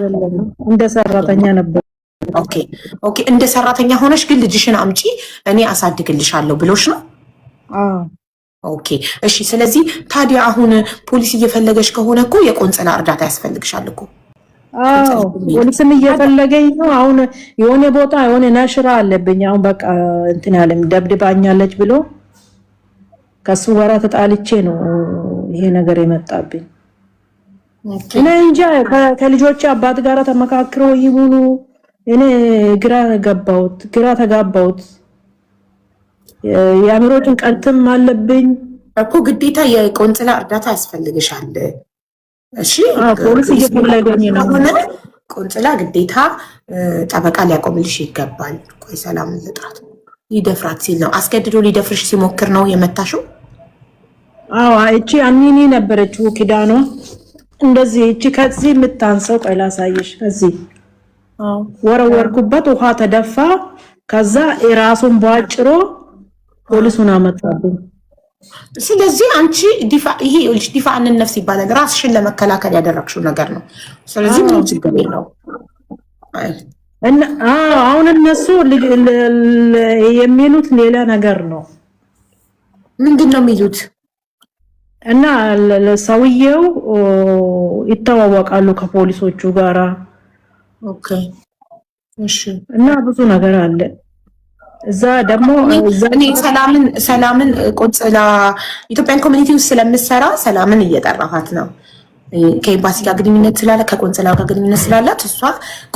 አይደለም እንደ ሰራተኛ ነበር። ኦኬ ኦኬ። እንደ ሰራተኛ ሆነሽ ግን ልጅሽን አምጪ እኔ አሳድግልሻለሁ ብሎሽ ነው? አዎ ኦኬ እሺ። ስለዚህ ታዲያ አሁን ፖሊስ እየፈለገሽ ከሆነ እኮ የቆንጽላ እርዳታ ያስፈልግሻል እኮ። አዎ ፖሊስም እየፈለገኝ ነው። አሁን የሆነ ቦታ የሆነ ነሽራ አለብኝ። አሁን በቃ እንትን ያለም ደብድባኛለች ብሎ ከሱ ጋር ተጣልቼ ነው ይሄ ነገር የመጣብኝ። እኔ እንጃ ከልጆች አባት ጋር ተመካክረው ይሁኑ እኔ ግራ ተጋባሁት። የአእምሮ ጭንቀትም አለብኝ እኮ ግዴታ የቆንጽላ እርዳታ ያስፈልግሻል። እሺ ፖሊስ እየፈለገኝ ነው። ቆንጽላ ግዴታ ጠበቃ ሊያቆምልሽ ይገባል። ቆይ ሰላም ልጥራት። ሊደፍራት ሲል ነው አስገድዶ ሊደፍርሽ ሲሞክር ነው የመታሽው? አዎ እቺ አሚኒ ነበረችው ኪዳኗ እንደዚህ እቺ ከዚህ የምታንሰው ቆይ ላሳየሽ። ከዚህ ወረወርኩበት፣ ውሃ ተደፋ። ከዛ የራሱን ባጭሮ ፖሊሱን አመጣብኝ። ስለዚህ አንቺ ይሄ ዲፋዕን ነፍስ ይባላል። ራስሽን ለመከላከል ያደረግሽው ነገር ነው። ስለዚህ ምን ችግር የለው። አሁን እነሱ የሚሉት ሌላ ነገር ነው። ምንድን ነው የሚሉት? እና ሰውየው ይተዋወቃሉ ከፖሊሶቹ ጋራ። ኦኬ እሺ። እና ብዙ ነገር አለ እዛ ደግሞ እኔ ሰላምን ቆንጽላ ኢትዮጵያን ኮሚኒቲ ውስጥ ስለምሰራ ሰላምን እየጠራኋት ነው። ከኤምባሲ ጋር ግንኙነት ስላለ ከቆንጽላ ጋር ግንኙነት ስላላት እሷ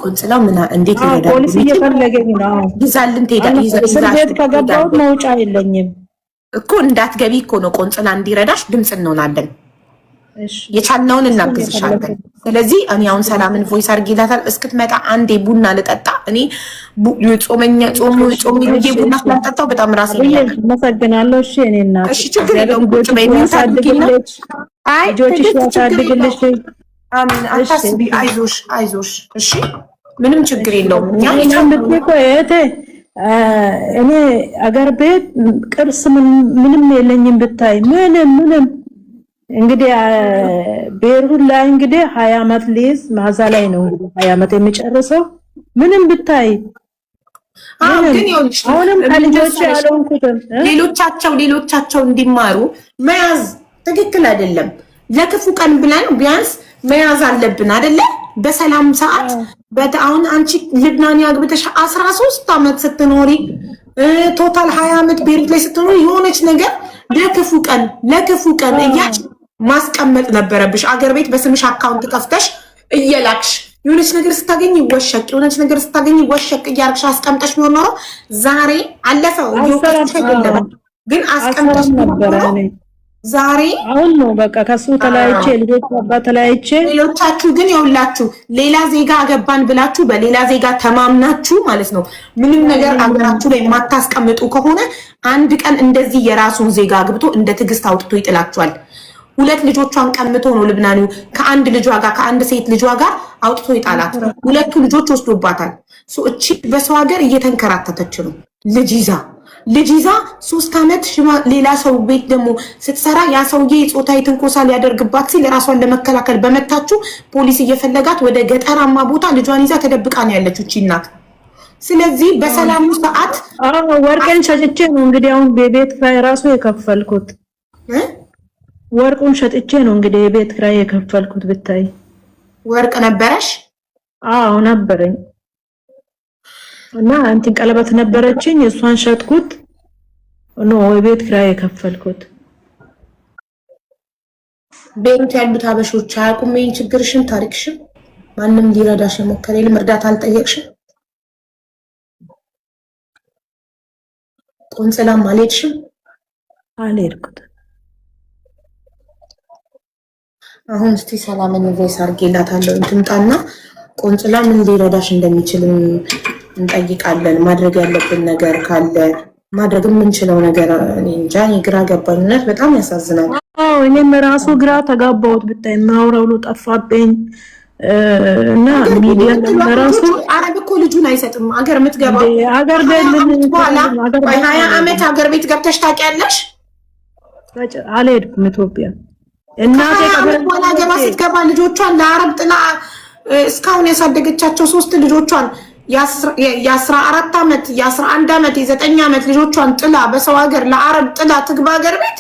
ቆንጽላ ምን እንዴት ይረዳል? ፖሊስ እየፈለገኝ ነው። ይዛልን ትሄዳለች። ቤት ከገባሁት መውጫ የለኝም እኮ እንዳትገቢ እኮ ነው። ቆንጽላ እንዲረዳሽ ድምፅ እንሆናለን። የቻልነውን እናግዝሻለን። ስለዚህ እኔ አሁን ሰላምን ቮይስ አድርጌላታል። እስክትመጣ አንዴ ቡና ልጠጣ። እኔ ጾም ቡና ስላልጠጣው በጣም ራሴ መሰግናለሁ። እሺ እኔ እናት እሺ፣ ችግር የለውም። ቁጭ በይ። አይ ልጆችሽ ያሳድግልሽ። አሜን። አታስቢ። አይዞሽ። እሺ ምንም ችግር የለውም። እኔ አገር ቤት ቅርስ ምንም የለኝም ብታይ ምንም እንግዲህ ቤሩት ላይ እንግዲህ 20 ዓመት ሊዝ ማዛ ላይ ነው እንግዲህ 20 ዓመት የሚጨርሰው ምንም ብታይ። ግን አሁንም ከልጆች ያለውንኩትም ሌሎቻቸው እንዲማሩ መያዝ ትክክል አይደለም። ለክፉ ቀን ብለን ቢያንስ መያዝ አለብን አይደለ? በሰላም ሰዓት አሁን አንቺ ልብናን ያግብተሽ 13 ዓመት ስትኖሪ ቶታል 20 ዓመት ቤሩት ላይ ስትኖሪ የሆነች ነገር ለክፉ ቀን እያች ማስቀመጥ ነበረብሽ። አገር ቤት በስምሽ አካውንት ከፍተሽ እየላክሽ የሆነች ነገር ስታገኝ ወሸቅ እያርክሽ አስቀምጠሽ ቢሆን ኖሮ ዛሬ አለፈው ግን አስቀምጠሽ ነበረ። ዛሬ አሁን ነው በቃ ከሱ ተለያይቼ ልጆች አባት ተለያይቼ። ሌሎቻችሁ ግን ይኸውላችሁ ሌላ ዜጋ አገባን ብላችሁ በሌላ ዜጋ ተማምናችሁ ማለት ነው ምንም ነገር አገራችሁ ላይ የማታስቀምጡ ከሆነ አንድ ቀን እንደዚህ የራሱን ዜጋ አግብቶ እንደ ትዕግስት አውጥቶ ይጥላችኋል። 2 ልጆቿን ቀምቶ ነው ልብናኒው ከአንድ ልጇ ጋር ከአንድ ሴት ልጇ ጋር አውጥቶ ይጣላት። 2 ልጆች ወስዶባታል። እቺ በሰው ሀገር እየተንከራተተች ነው ልጅ ይዛ 3 ዓመት ሌላ ሰው ቤት ደግሞ ስትሰራ ያ ሰውዬ ጾታዊ ትንኮሳ ሊያደርግባት ሲል ራሷን ለመከላከል በመታችሁ ፖሊስ እየፈለጋት ወደ ገጠራማ ቦታ ልጇን ይዛ ተደብቃ ነው ያለችው እቺ እናት። ስለዚህ በሰላሙ ሰዓት ወርቄን ሸጥቼ ነው እንግዲህ አሁን ቤት ኪራይ ራሱ የከፈልኩት። ወርቁን ሸጥቼ ነው እንግዲህ የቤት ኪራይ የከፈልኩት። ብታይ ወርቅ ነበረሽ? አዎ ነበረኝ። እና እንትን ቀለበት ነበረችኝ እሷን ሸጥኩት ነው የቤት ኪራይ የከፈልኩት። ቤት ያሉት አበሾች አያውቁም ይሄን ችግርሽን፣ ታሪክሽን። ማንም ሊረዳሽ የሞከረ የለም። እርዳታ አልጠየቅሽም? ቆንጽላም አልሄድሽም? አልሄድኩትም። አሁን እስቲ ሰላምን ቮይስ አድርጌላታለሁ። ትምጣና ቆንጽላ ምን ሊረዳሽ እንደሚችል እንጠይቃለን። ማድረግ ያለብን ነገር ካለ ማድረግ የምንችለው ነገር እኔ እንጃ። ግራ ገባኝነት በጣም ያሳዝናል። አዎ እኔም ራሱ ግራ ተጋባሁት። ብታይ ማውራው ጠፋብኝ። እና ሚዲያ ለራሱ አረብ እኮ ልጁን አይሰጥም። አገር የምትገባው አገር ቤት በኋላ 20 ዓመት አገር ቤት ገብተሽ ታውቂያለሽ? አልሄድኩም ኢትዮጵያ። እናቴ በኋላ ገባ ስትገባ ልጆቿን ለአረብ ጥላ እስካሁን ያሳደገቻቸው 3 ልጆቿን የ14 ዓመት የ11 ዓመት የ9 ዓመት ልጆቿን ጥላ በሰው ሀገር ለአረብ ጥላ ትግባ ሀገር ቤት?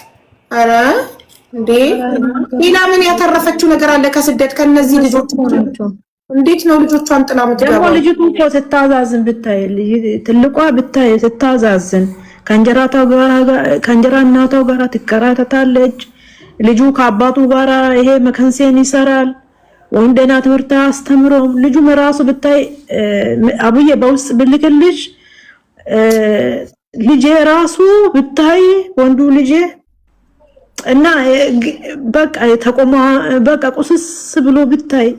ኧረ እንዴ ሌላ ምን ያተረፈችው ነገር አለ ከስደት? ከነዚህ ልጆች እንዴት ነው ልጆቿን ጥላ የምትገባው? ደግሞ ልጅቱ እኮ ስታዛዝን ብታይ ትልቋ ብታይ ስታዛዝን ከእንጀራ እናቷ ጋር ትከራተታለች። ልጁ ከአባቱ ጋር ይሄ መከንሴን ይሰራል። ወይም ደህና ትምህርት አስተምሮም ልጁም ራሱ ብታይ አቡዬ በውስጥ ብልክልሽ ልጄ ራሱ ብታይ ወንዱ ልጄ እና በቃ ተቆማ በቃ ቁስስ ብሎ ብታይ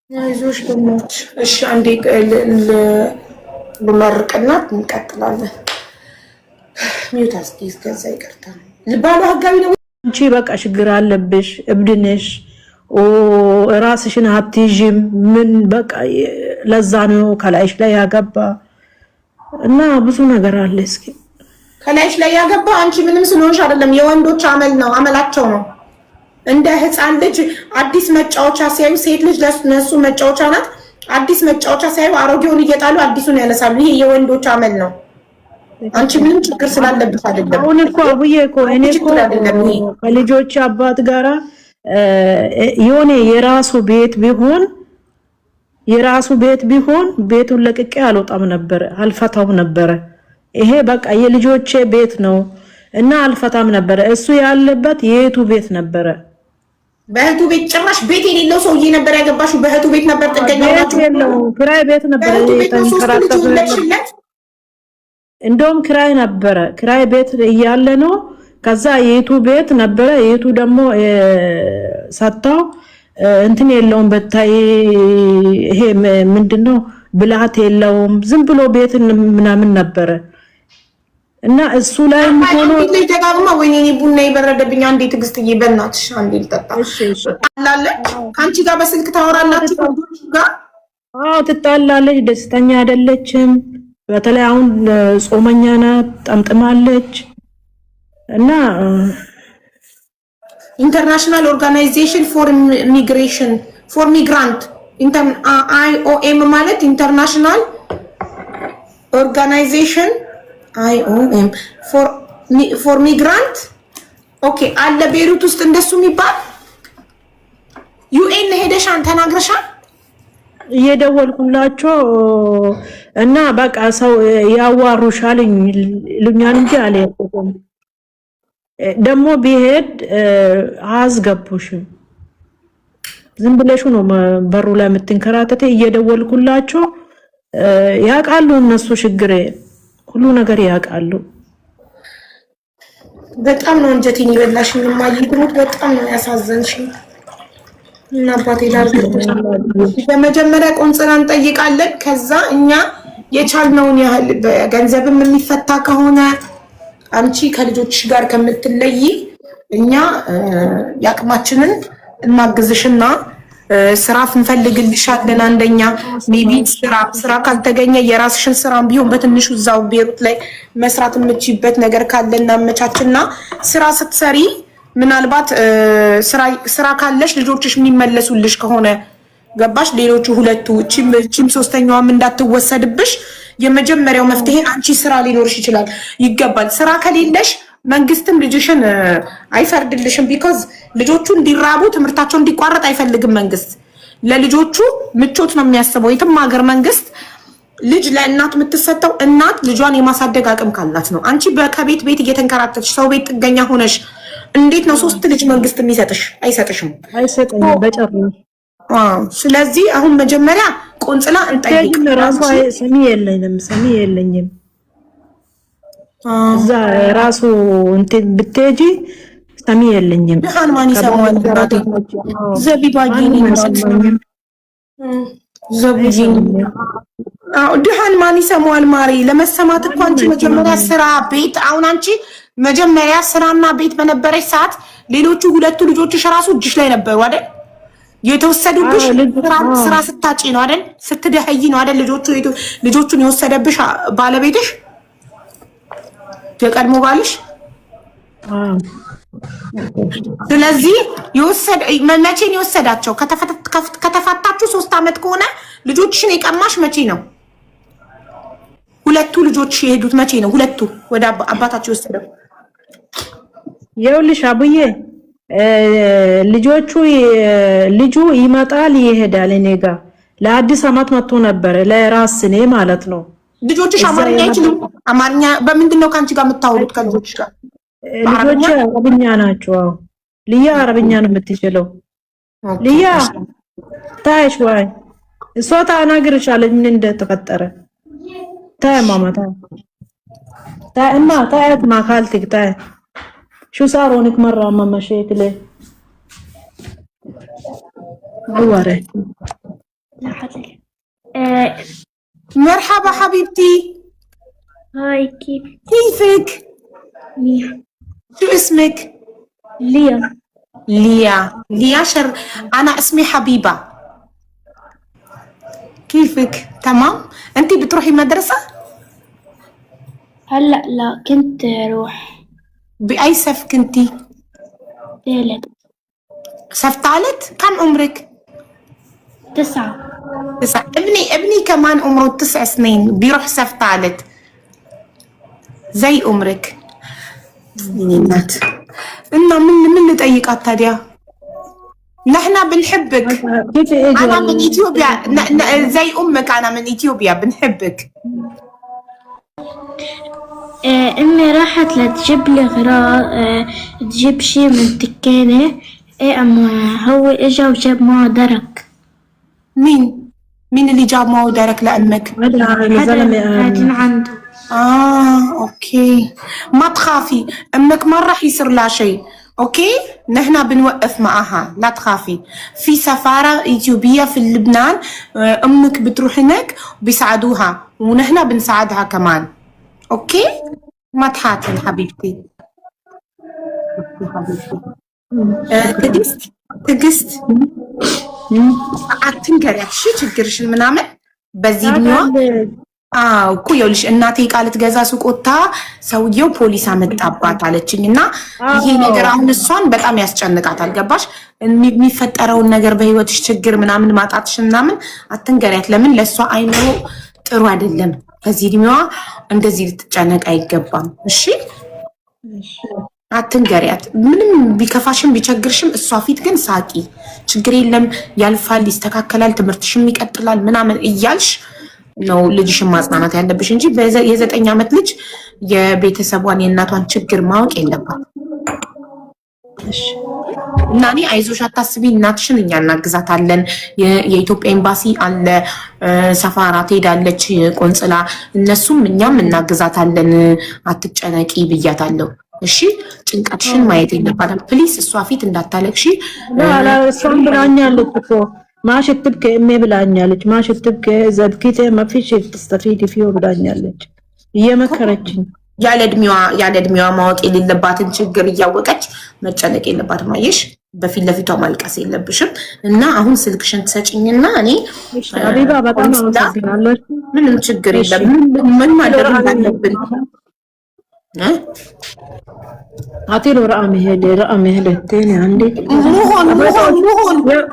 አይዞሽ ደሞች። እሺ አንዴ ልመርቅና እንቀጥላለን። ሚውት አስኪዝ ገዛ ይቀርታ ልባሉ ሀጋቢ ነው። አንቺ በቃ ችግር አለብሽ፣ እብድ ነሽ፣ ራስሽን አትይዥም። ምን በቃ ለዛ ነው ከላይሽ ላይ ያገባ እና ብዙ ነገር አለ። እስኪ ከላይሽ ላይ ያገባ አንቺ ምንም ስለሆንሽ አይደለም፣ የወንዶች አመል ነው፣ አመላቸው ነው። እንደ ህፃን ልጅ አዲስ መጫወቻ ሲያዩ ሴት ልጅ ለነሱ መጫወቻ ናት። አዲስ መጫወቻ ሲያዩ አሮጌውን እየጣሉ አዲሱን ያነሳሉ። ይሄ የወንዶች አመል ነው። አንቺ ምንም ችግር ስላለብሽ አይደለም። አሁን እኮ አቡዬ እኮ እኔ እኮ ከልጆች አባት ጋራ የሆነ የራሱ ቤት ቢሆን ቤቱን ለቅቄ አልወጣም ነበር፣ አልፈታውም ነበር። ይሄ በቃ የልጆቼ ቤት ነው እና አልፈታም ነበር። እሱ ያለበት የእህቱ ቤት ነበረ። በእህቱ ቤት ጭራሽ ቤት የሌለው ሰውዬ ነበር ያገባሽው። በእህቱ ቤት ነበር ጥገኛ ነው። ክራይ ቤት ነበር እንደውም ክራይ ነበረ። ክራይ ቤት እያለ ነው። ከዛ የቱ ቤት ነበረ። የቱ ደግሞ ሰጣው እንትን የለውም በታይ ይሄ ምንድነው ብልሃት የለውም። ዝም ብሎ ቤት ምናምን ነበረ እና እሱ ላይ ሆኖ ተጋግማ ወይኔ ቡና ይበረደብኝ። አንዴ ትግስትዬ በእናትሽ አንዴ ልጠጣ አላለች። ካንቺ ጋር በስልክ ታወራላችሁ ወንዶች ጋር? አዎ ትጣላለች። ደስተኛ አይደለችም። በተለይ አሁን ጾመኛ ናት፣ ጠምጥማለች እና ኢንተርናሽናል ኦርጋናይዜሽን ፎር ሚግራንት IOM ማለት ኢንተርናሽናል ኦርጋናይዜሽን IOM ፎር ሚግራንት ኦኬ አለ ቤሩት ውስጥ እንደሱ የሚባል UN ሄደሻን ተናግረሻል? እየደወልኩላቸው እና በቃ ሰው ያዋሩሻል ልኛን እንጂ አልሄድኩም። ደግሞ ቢሄድ አያስገቡሽም። ዝም ብለሽ ነው በሩ ላይ የምትንከራተተ። እየደወልኩላቸው ያውቃሉ እነሱ ችግሬ ሁሉ ነገር ያውቃሉ። በጣም ነው እንጀቴን ይበላሽኝ ማይግሩት። በጣም ነው ያሳዘንሽኝ። እና አባቴ ላርግልሽ። በመጀመሪያ ቆንጽላ እንጠይቃለን። ከዛ እኛ የቻልነውን ያህል በገንዘብም የሚፈታ ከሆነ አንቺ ከልጆችሽ ጋር ከምትለይ እኛ ያቅማችንን እናግዝሽና ስራ እንፈልግልሻለን። አንደኛ ሜቢ ስራ ካልተገኘ የራስሽን ስራም ቢሆን በትንሹ እዛው ቤሩት ላይ መስራት የምትችይበት ነገር ካለ እናመቻችና ስራ ስትሰሪ ምናልባት ስራ ካለሽ ልጆችሽ የሚመለሱልሽ ከሆነ ገባሽ? ሌሎቹ ሁለቱ እቺም ሶስተኛዋም እንዳትወሰድብሽ የመጀመሪያው መፍትሄ አንቺ ስራ ሊኖርሽ ይገባል። ስራ ከሌለሽ መንግስትም ልጅሽን አይፈርድልሽም። ቢኮዝ ልጆቹ እንዲራቡ ትምህርታቸው እንዲቋረጥ አይፈልግም መንግስት። ለልጆቹ ምቾት ነው የሚያስበው። የትም ሀገር መንግስት ልጅ ለእናት የምትሰጠው እናት ልጇን የማሳደግ አቅም ካላት ነው። አንቺ ከቤት ቤት እየተንከራተትሽ ሰው ቤት ጥገኛ ሆነሽ እንዴት ነው 3 ልጅ መንግስት የሚሰጥሽ? አይሰጥሽም። አይሰጠኝም በጨርሽ። ስለዚህ አሁን መጀመሪያ ቆንጽላ እንጠይቅ። ራሱ ሰሚ የለኝም እዛ ራሱ እንትን ብትሄጂ ሰሚ የለኝም። ድሃን ማን ይሰማዋል? ድሃን ማን ይሰማዋል? ማሪ ለመሰማት እኮ አንቺ መጀመሪያ ስራ ቤት። አሁን አንቺ መጀመሪያ ስራና ቤት በነበረች ሰዓት ሌሎቹ ሁለቱ ልጆችሽ ራሱ እጅሽ ላይ ነበሩ አይደል? የተወሰዱብሽ ስራ ስታጪ ነው አይደል? ስትደህይ ነው አይደል? ልጆቹን የወሰደብሽ ባለቤትሽ የቀድሞ ባልሽ ስለዚህ መቼን የወሰዳቸው ከተፋታችሁ 3 ዓመት ከሆነ ልጆችሽን የቀማሽ መቼ ነው? ሁለቱ ልጆች የሄዱት መቼ ነው? ሁለቱ ወደ አባታቸው የወሰደው ይኸውልሽ አቡዬ ልጁ ይመጣል ይሄዳል። እኔ ጋር ለአዲስ አመት መጥቶ ነበር ለራስ እኔ ማለት ነው። ልጆችሽ አማርኛ አይችሉም? አማርኛ በምንድን ነው ከአንቺ ጋር የምታወሩት ከልጆችሽ ጋር? ልጆች አረብኛ ናቸው። ልያ አረብኛ ነው የምትችለው። ልያ ታይሽ ወይ እሷ ታናግርሻለች ምን እንደተፈጠረ ታይ ማማታ ታይ እማ ታይት ማካልትክ ታይ شو صار هونك مرة ماما شكله عورة مرحبا حبيبتي. هاي كيفك؟ منيح. شو اسمك؟ ليا أنا اسمي حبيبة. كيفك؟ تمام؟ أنتي بتروحي مدرسة؟ هلا لا كنت اروح. بأي صف كنتي؟ ثالث. صف ثالث؟ كم عمرك؟ 9. ابني كمان عمره 9 سنين بيروح صف ثالث زي عمرك. سنينات إنه من نطيقات تاديا نحن بنحبك. أنا من إثيوبيا زي أمك. أنا من إثيوبيا بنحبك. امي راحت لتجيب لي غراء تجيب شي من الدكانة. اما هو اجا وجاب معه درك. مين اللي جاب معه درك لأمك؟ حدا عنده. اوكي ما تخافي امك ما راح يصير لها شيء. اوكي نحن بنوقف معها لا تخافي. في سفارة إثيوبية في لبنان امك بتروح هناك بيساعدوها ونحن بنساعدها كمان. اوكي ما تحاتن حبيبتي. ትግስት አትንገሪያት እሺ ችግርሽን ምናምን በዚህ ድንዋ እኮ ይኸውልሽ እናቴ ቃል ትገዛ ሱቅ ወጥታ ሰውየው ፖሊስ አመጣባት አለችኝ እና ይሄ ነገር አሁን እሷን በጣም ያስጨንቃታል። ገባሽ? የሚፈጠረውን ነገር በህይወትሽ ችግር ምናምን ማጣትሽ ምናምን አትንገሪያት። ለምን ለእሷ አይምሮ ጥሩ አይደለም። በዚህ ድንዋ እንደዚህ ልትጨነቅ አይገባም። እሺ አትንገሪያት። ምንም ቢከፋሽም ቢቸግርሽም እሷ ፊት ግን ሳቂ። ችግር የለም ያልፋል፣ ይስተካከላል፣ ትምህርትሽም ይቀጥላል ምናምን እያልሽ ነው ልጅሽን ማጽናናት ያለብሽ እንጂ የ9 ዓመት ልጅ የቤተሰቧን የእናቷን ችግር ማወቅ የለባት። እና እኔ አይዞሽ አታስቢ፣ እናትሽን እኛ እናግዛታለን። የኢትዮጵያ ኤምባሲ አለ፣ ሰፋራ ትሄዳለች፣ ቆንጽላ፣ እነሱም እኛም እናግዛታለን። አትጨነቂ ብያታለሁ። እሺ ጭንቀትሽን ማየት የለባትም ፕሊስ። እሷ ፊት እንዳታለቅሺ። እሷም ብላኛለች እኮ ማሽትብከ እሜ ብላኛለች። ማሽትብከ ዘብኪተ ማፊሽ ተስተፊድ ፊዮ ብላኛለች እየመከረችኝ። ያለ እድሜዋ ማወቅ የሌለባትን ችግር እያወቀች መጨነቅ የለባትም። አየሽ በፊት ለፊቷ ማልቀስ የለብሽም። እና አሁን ስልክሽን ትሰጪኝና እኔ አቢባ በጣም አመሰግናለሁ። ምንም ችግር የለም። ምን ማድረግ እንዳለብን عطيله رقم الثاني عندي.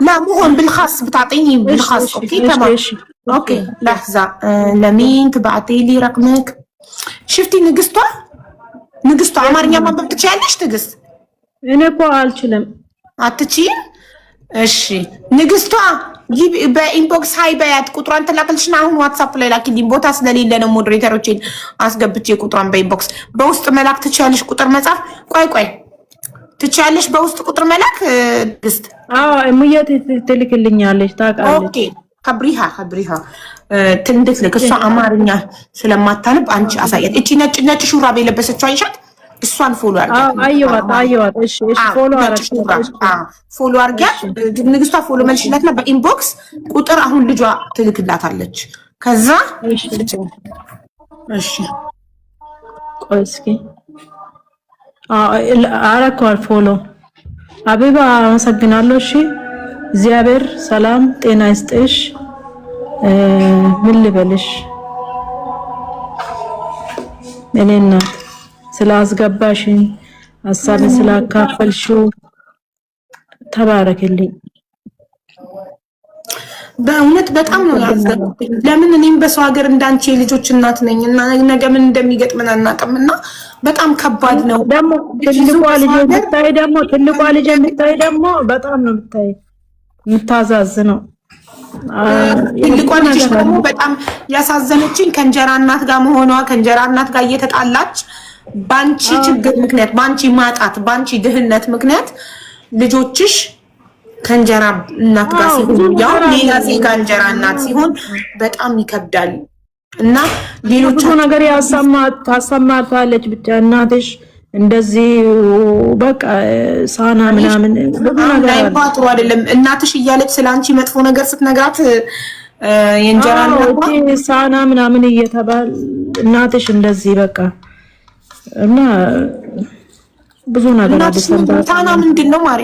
مهون بالخاص بتعطيني بالخاص. اوكي تمام. اوكي لحظة لمين تبعتي لي رقمك؟ شفتي نقصته عمرني ما بتتشالش تقص. انا اكو አልችልም አትችይም? እሺ ንግስቷ በኢንቦክስ ሃይ በያት። ቁጥሯን ተላክልሽና አሁን ዋትስአፕ ላይ ላኪልኝ። ቦታ ስለሌለ ነው ሞዴሬተሮችን አስገብቼ ቁጥሯን በኢንቦክስ በውስጥ መላክ ትችያለሽ። ቁጥር መጻፍ ቆይ ትችያለሽ በውስጥ ቁጥር መላክ ንግስት? እሙዬት ትልክልኛለች ታውቃለች። ኦኬ ከብሪሃ ትንድትልክ እሷ አማርኛ ስለማታነብ አንቺ አሳያት። እቺ ነጭ ሹራብ የለበሰችው አይሻት? እሷን ፎሎ አየዋት። እሺ ፎሎ አርጊያት። ንግስቷ ፎሎ መልሽላትና በኢንቦክስ ቁጥር አሁን ልጇ ትልክላታለች። ከዛ እሺ ቆይ እስኪ አረኳል ፎሎ። አቢባ አመሰግናለሁ። እሺ እግዚአብሔር ሰላም ጤና ይስጥሽ። ምን ልበልሽ እኔ እናት ስላስገባሽኝ ሀሳብን ስላካፈልሽው ተባረክልኝ። በእውነት በጣም ነው ያዘንኩት። ለምን እኔም በሰው ሀገር እንዳንቺ የልጆች እናት ነኝ እና ነገ ምን እንደሚገጥመን አናውቅምና በጣም ከባድ ነው። ደግሞ ትልቋ ልጅ የምታይ ደግሞ በጣም ነው የምታዛዝነው። ትልቋ ልጅ ደግሞ በጣም ያሳዘነችኝ ከእንጀራ እናት ጋር መሆኗ፣ ከእንጀራ እናት ጋር እየተጣላች ባንቺ ችግር ምክንያት፣ ባንቺ ማጣት፣ ባንቺ ድህነት ምክንያት ልጆችሽ ከእንጀራ እናት ጋር ሲሆን ያው ሌላ ዜጋ እንጀራ እናት ሲሆን በጣም ይከብዳል እና ሌሎች ነገር ታሰማታለች። ብቻ እናትሽ እንደዚህ በቃ ሳና ምናምን ብዙ ነገር አይባጥሩ አይደለም እናትሽ እያለች ስላንቺ መጥፎ ነገር ስትነግራት የእንጀራ እናት ሳና ምናምን እየተባለ እናትሽ እንደዚህ በቃ እና ብዙ ነገር አድርሰንባት። ሳና ምንድነው ማሪ?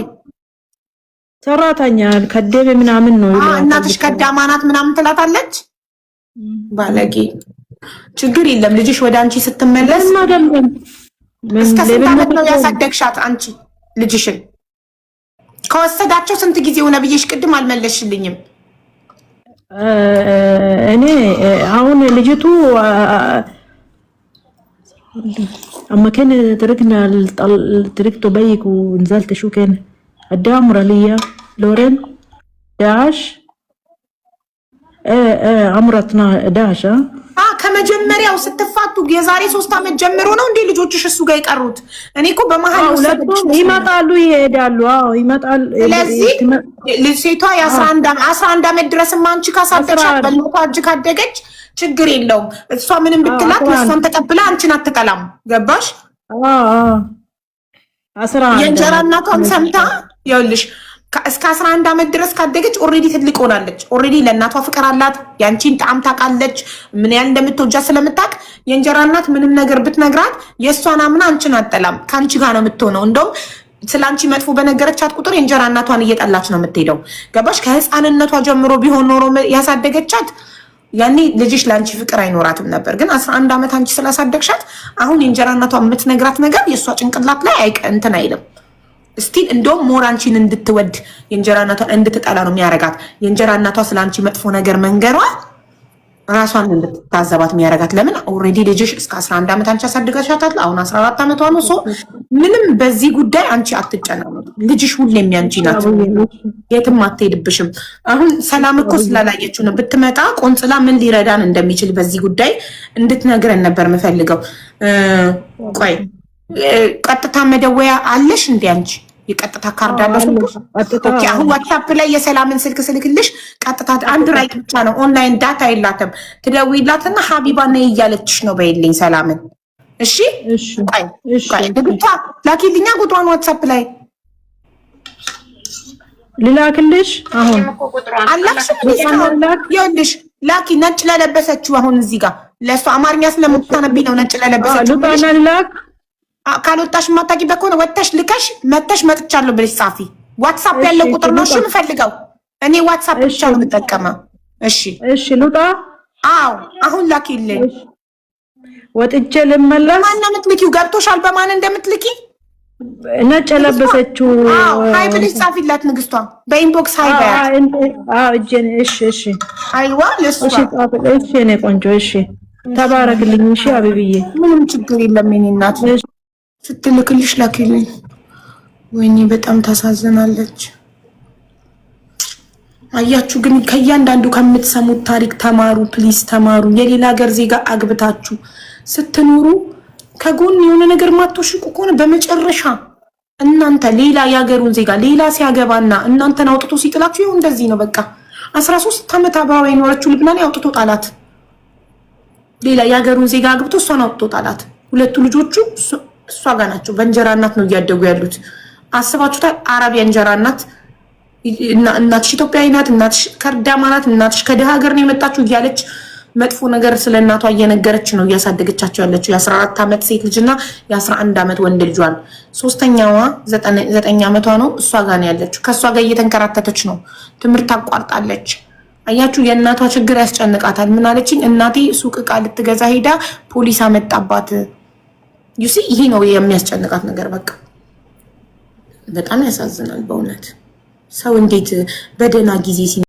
ሰራተኛ ከደብ ምናምን ነው ይላል። እናትሽ ከዳማ ናት ምናምን ትላታለች። ባለጌ ችግር የለም ልጅሽ ወደ አንቺ ስትመለስ እስከ ስንት ዓመት ነው ያሳደግሻት አንቺ ልጅሽን? ከወሰዳቸው ስንት ጊዜ ሆነ ብዬሽ ቅድም አልመለስሽልኝም። እኔ አሁን ልጅቱ اما كان تركنا تركته بيك ونزلت شو كان قدام راليا لورين 11 عمرتنا 11 ከመጀመሪያው ስትፋቱ የዛሬ 3 ዓመት ጀምሮ ነው እንዴ ልጆችሽ እሱ ጋር የቀሩት? እኔ እኮ በመሃል ይመጣሉ ይሄዳሉ። ይመጣል። ስለዚህ ሴቷ የ11 ዓመት ድረስማ አንቺ ካሳደግሻት በልቷ እጅ ካደገች ችግር የለውም። እሷ ምንም ብትላት እሷን ተቀብላ አንቺን አትጠላም። ገባሽ? የእንጀራ እናቷን ሰምታ ይኸውልሽ እስከ 11 ዓመት ድረስ ካደገች ኦሬዲ ትልቅ ሆናለች። ኦሬዲ ለእናቷ ፍቅር አላት። ያንቺን ጣዕም ታውቃለች። ምን ያህል እንደምትወጃት ስለምታውቅ የእንጀራ እናት ምንም ነገር ብትነግራት የእሷን አምና አንቺን አትጠላም። ከአንቺ ጋር ነው የምትሆነው። እንደውም ስለ አንቺ መጥፎ በነገረቻት ቁጥር የእንጀራ እናቷን እየጠላች ነው የምትሄደው። ገባሽ? ከህፃንነቷ ጀምሮ ቢሆን ኖሮ ያሳደገቻት ያኔ ልጅሽ ለአንቺ ፍቅር አይኖራትም ነበር። ግን 11 ዓመት አንቺ ስላሳደግሻት አሁን የእንጀራ እናቷ የምትነግራት ነገር የእሷ ጭንቅላት ላይ እንትን አይልም። ስቲል እንደውም ሞር አንቺን እንድትወድ የእንጀራ እናቷን እንድትጠላ ነው የሚያረጋት። የእንጀራ እናቷ ስለ አንቺ መጥፎ ነገር መንገሯ ራሷን እንድትታዘባት የሚያረጋት። ለምን ኦልሬዲ ልጅሽ እስከ 11 ዓመት አንቺ አሳድገሻታል። አሁን 14 ዓመቷ ነው። ሶ ምንም በዚህ ጉዳይ አንቺ አትጨናነቂ። ልጅሽ ሁሌም ያንቺ ናት፣ የትም አትሄድብሽም። አሁን ሰላም እኮ ስላላየችው ነው። ብትመጣ ቆንጽላ ምን ሊረዳን እንደሚችል በዚህ ጉዳይ እንድትነግረን ነበር የምፈልገው። ቆይ ቀጥታ መደወያ አለሽ እንዴ አንቺ? የቀጥታ ካርድ አለሽ? ኦኬ አሁን ዋትስአፕ ላይ የሰላምን ስልክ ስልክልሽ ቀጥታ አንድ ራይት ብቻ ነው፣ ኦንላይን ዳታ የላትም። ትደውይላትና ሀቢባ ነይ እያለችሽ ነው በይልኝ ሰላምን። እሺ ቆይ ብቻ ላኪልኛ ቁጥሯን ዋትስአፕ ላይ ልላክልሽ። አሁን አላክሽ ይኸውልሽ ላኪ። ነጭ ለለበሰችው አሁን እዚህ ጋር ለእሷ አማርኛ ስለምታነብኝ ነው ነጭ ለለበሰችው። ካልወጣሽ የማታውቂበት ከሆነ ወጥተሽ ልከሽ መተሽ መጥቻለሁ ብለሽ ጻፊ። ዋትስአፕ ያለው ቁጥር ነው እሺ የምፈልገው እኔ ዋትስአፕ ብቻ ነው የምጠቀመው። እሺ ልውጣ? አዎ አሁን ላኪልኝ። ወጥቼ ልመለስ። ማን ነው የምትልኪው? ገብቶሻል በማን እንደምትልኪ? ነጭ ለበሰችው። አዎ ሃይ ብለሽ ጻፊላት ንግስቷ በኢንቦክስ ሃይ ባያ። አዎ እጄን እሺ አይዋ ለሱ እሺ እኔ ቆንጆ እሺ ተባረክልኝ። እሺ አብብዬ ምንም ችግር የለም የኔ እናት። ስትልክልሽ ላኪልኝ። ወይኔ በጣም ታሳዝናለች። አያችሁ ግን ከእያንዳንዱ ከምትሰሙት ታሪክ ተማሩ፣ ፕሊዝ ተማሩ። የሌላ ሀገር ዜጋ አግብታችሁ ስትኖሩ ከጎን የሆነ ነገር ማትወሽቁ ከሆነ በመጨረሻ እናንተ ሌላ የሀገሩን ዜጋ ሌላ ሲያገባና እናንተን አውጥቶ ሲጥላችሁ ይኸው እንደዚህ ነው። በቃ 13 ዓመት አብራው የኖረችው ልብናን አውጥቶ ጣላት። ሌላ የሀገሩን ዜጋ አግብቶ እሷን አውጥቶ ጣላት። ሁለቱ ልጆቹ እሷ ጋር ናቸው። በእንጀራ እናት ነው እያደጉ ያሉት። አስባችሁታል? አረብ የእንጀራ እናት እናትሽ ኢትዮጵያዊ ናት፣ እናትሽ ከርዳማ ናት፣ እናትሽ ከድሃ ሀገር ነው የመጣችሁ እያለች መጥፎ ነገር ስለ እናቷ እየነገረች ነው እያሳደገቻቸው ያለችው። የ14 ዓመት ሴት ልጅና የ11 ዓመት ወንድ ልጇን። ሶስተኛዋ 9 ዓመቷ ነው እሷ ጋር ነው ያለችው። ከእሷ ጋር እየተንከራተተች ነው። ትምህርት አቋርጣለች። አያችሁ የእናቷ ችግር ያስጨንቃታል። ምን አለችኝ እናቴ ሱቅ ዕቃ ልትገዛ ሄዳ ፖሊስ አመጣባት። ዩሲ ይሄ ነው የሚያስጨንቃት ነገር በቃ በጣም ያሳዝናል በእውነት ሰው እንዴት በደና ጊዜ